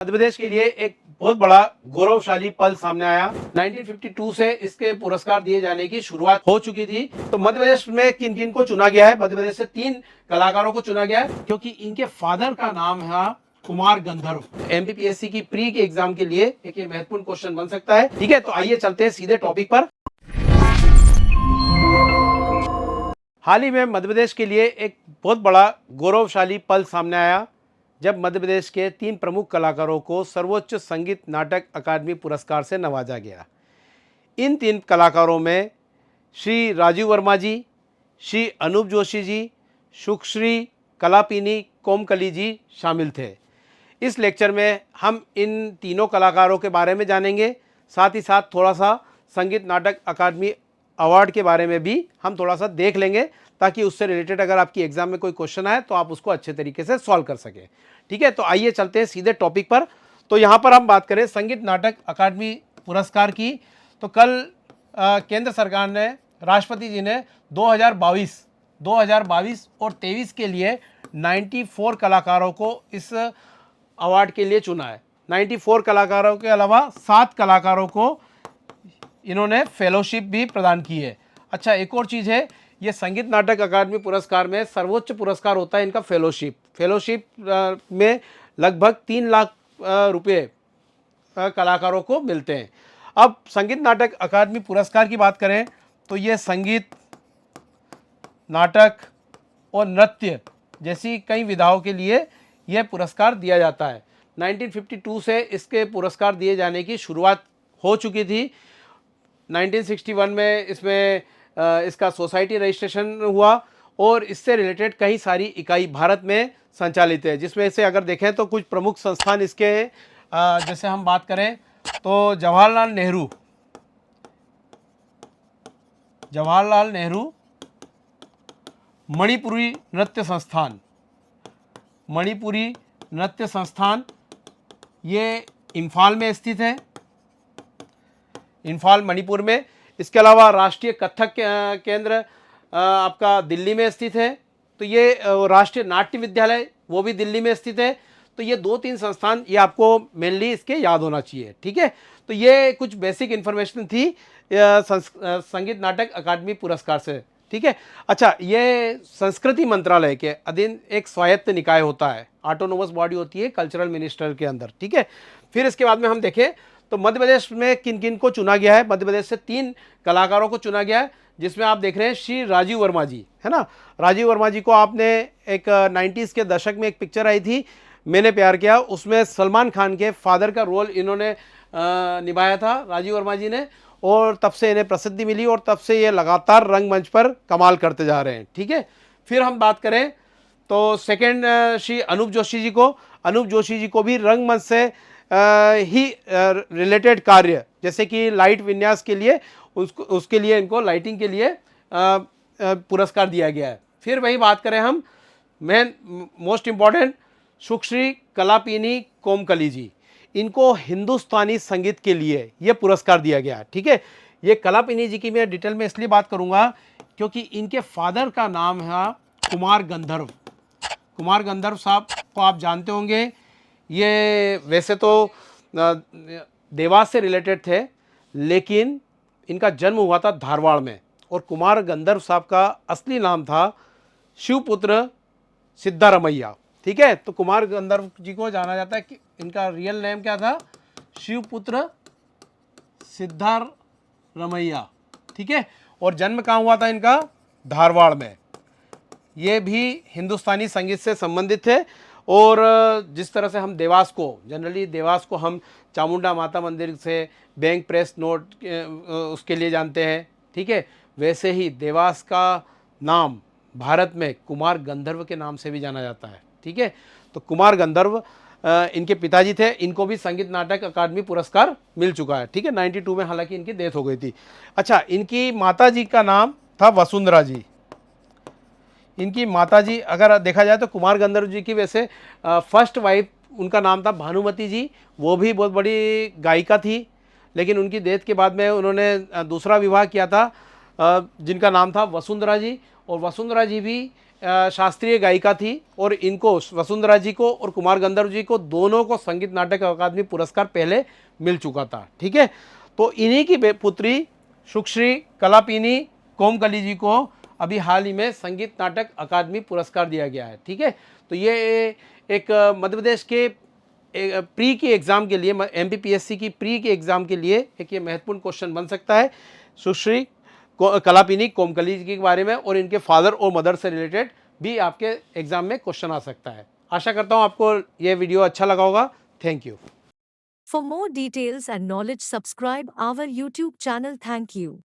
मध्य प्रदेश के लिए एक बहुत बड़ा गौरवशाली पल सामने आया। 1952 से इसके पुरस्कार दिए जाने की शुरुआत हो चुकी थी। तो मध्य प्रदेश में किन किन को चुना गया है? मध्य प्रदेश से 3 कलाकारों को चुना गया है, क्योंकि इनके फादर का नाम है कुमार गंधर्व। एमपीपीएससी की प्री के एग्जाम के लिए एक ये महत्वपूर्ण क्वेश्चन बन सकता है। ठीक है, तो आइए चलते हैं सीधे टॉपिक पर। हाल ही में मध्य प्रदेश के लिए एक बहुत बड़ा गौरवशाली पल सामने आया, जब मध्य प्रदेश के 3 प्रमुख कलाकारों को सर्वोच्च संगीत नाटक अकादमी पुरस्कार से नवाजा गया। इन 3 कलाकारों में श्री राजीव वर्मा जी, श्री अनूप जोशी जी, सुश्री कलापिनी कोमकली जी शामिल थे। इस लेक्चर में हम इन तीनों कलाकारों के बारे में जानेंगे, साथ ही साथ थोड़ा सा संगीत नाटक अकादमी अवार्ड के बारे में भी हम थोड़ा सा देख लेंगे, ताकि उससे रिलेटेड अगर आपकी एग्जाम में कोई क्वेश्चन आए तो आप उसको अच्छे तरीके से सॉल्व कर सकें। ठीक है, तो आइए चलते हैं सीधे टॉपिक पर। तो यहाँ पर हम बात करें संगीत नाटक अकादमी पुरस्कार की, तो कल केंद्र सरकार ने, राष्ट्रपति जी ने 2022 और 23 के लिए 94 कलाकारों को इस अवार्ड के लिए चुना है। 94 कलाकारों के अलावा 7 कलाकारों को इन्होंने फेलोशिप भी प्रदान की है। अच्छा, एक और चीज़ है, ये संगीत नाटक अकादमी पुरस्कार में सर्वोच्च पुरस्कार होता है इनका फेलोशिप में लगभग 3 लाख रुपए कलाकारों को मिलते हैं। अब संगीत नाटक अकादमी पुरस्कार की बात करें तो ये संगीत, नाटक और नृत्य जैसी कई विधाओं के लिए यह पुरस्कार दिया जाता है। 1952 से इसके पुरस्कार दिए जाने की शुरुआत हो चुकी थी। 1961 में इसमें इसका सोसाइटी रजिस्ट्रेशन हुआ और इससे रिलेटेड कई सारी इकाई भारत में संचालित है, जिसमें से अगर देखें तो कुछ प्रमुख संस्थान इसके जैसे हम बात करें तो जवाहरलाल नेहरू मणिपुरी नृत्य संस्थान ये इम्फाल में स्थित है, इम्फाल मणिपुर में। इसके अलावा राष्ट्रीय कथक केंद्र आपका दिल्ली में स्थित है। तो ये राष्ट्रीय नाट्य विद्यालय वो भी दिल्ली में स्थित है। तो ये 2-3 संस्थान ये आपको मेनली इसके याद होना चाहिए। ठीक है, तो ये कुछ बेसिक इन्फॉर्मेशन थी संगीत नाटक अकादमी पुरस्कार से। ठीक है, अच्छा, ये संस्कृति मंत्रालय के अधीन एक स्वायत्त निकाय होता है, ऑटोनोमस बॉडी होती है कल्चरल मिनिस्टर के अंदर। ठीक है, फिर इसके बाद में हम देखें तो मध्य प्रदेश में किन किन को चुना गया है। मध्य प्रदेश से 3 कलाकारों को चुना गया है, जिसमें आप देख रहे हैं श्री राजीव वर्मा जी, है ना। राजीव वर्मा जी को आपने एक 90s के दशक में एक पिक्चर आई थी मैंने प्यार किया, उसमें सलमान खान के फादर का रोल इन्होंने निभाया था राजीव वर्मा जी ने, और तब से इन्हें प्रसिद्धि मिली और तब से ये लगातार रंगमंच पर कमाल करते जा रहे हैं। ठीक है, फिर हम बात करें तो सेकेंड श्री अनूप जोशी जी को भी रंगमंच से ही रिलेटेड कार्य, जैसे कि लाइट विन्यास के लिए उसके लिए इनको लाइटिंग के लिए पुरस्कार दिया गया है। फिर वही बात करें हम मोस्ट इम्पॉर्टेंट सुश्री कलापिनी कोमकली जी, इनको हिंदुस्तानी संगीत के लिए ये पुरस्कार दिया गया है। ठीक है, ये कलापिनी जी की मैं डिटेल में इसलिए बात करूंगा क्योंकि इनके फादर का नाम है कुमार गंधर्व साहब को आप जानते होंगे। ये वैसे तो देवास से रिलेटेड थे, लेकिन इनका जन्म हुआ था धारवाड़ में, और कुमार गंधर्व साहब का असली नाम था शिवपुत्र सिद्धारमैया। ठीक है, तो कुमार गंधर्व जी को जाना जाता है कि इनका रियल नेम क्या था, शिवपुत्र सिद्धारमैया। ठीक है, और जन्म कहाँ हुआ था इनका, धारवाड़ में। ये भी हिंदुस्तानी संगीत से संबंधित थे। और जिस तरह से हम देवास को हम चामुंडा माता मंदिर से बैंक प्रेस नोट उसके लिए जानते हैं। ठीक है, वैसे ही देवास का नाम भारत में कुमार गंधर्व के नाम से भी जाना जाता है। ठीक है, तो कुमार गंधर्व इनके पिताजी थे, इनको भी संगीत नाटक अकादमी पुरस्कार मिल चुका है। ठीक है, 92 में हालांकि इनकी डेथ हो गई थी। अच्छा, इनकी माता जी का नाम था वसुंधरा जी। इनकी माताजी अगर देखा जाए तो कुमार गंधर्व जी की वैसे फर्स्ट वाइफ उनका नाम था भानुमति जी, वो भी बहुत बड़ी गायिका थी, लेकिन उनकी डेथ के बाद में उन्होंने दूसरा विवाह किया था जिनका नाम था वसुंधरा जी, और वसुंधरा जी भी शास्त्रीय गायिका थी और इनको वसुंधरा जी को और कुमार गंधर्व जी को दोनों को संगीत नाटक अकादमी पुरस्कार पहले मिल चुका था। ठीक है, तो इन्हीं की पुत्री सुश्री कलापिनी कोमकली जी को अभी हाल ही में संगीत नाटक अकादमी पुरस्कार दिया गया है। ठीक है, तो ये एक मध्य प्रदेश के प्री की एग्ज़ाम के लिए, MPPSC की प्री के एग्ज़ाम के लिए एक ये महत्वपूर्ण क्वेश्चन बन सकता है सुश्री कलापिनी कोमकली जी के बारे में, और इनके फादर और मदर से रिलेटेड भी आपके एग्ज़ाम में क्वेश्चन आ सकता है। आशा करता हूँ आपको ये वीडियो अच्छा लगा होगा। Thank you. For more details and knowledge, subscribe our YouTube channel. Thank you.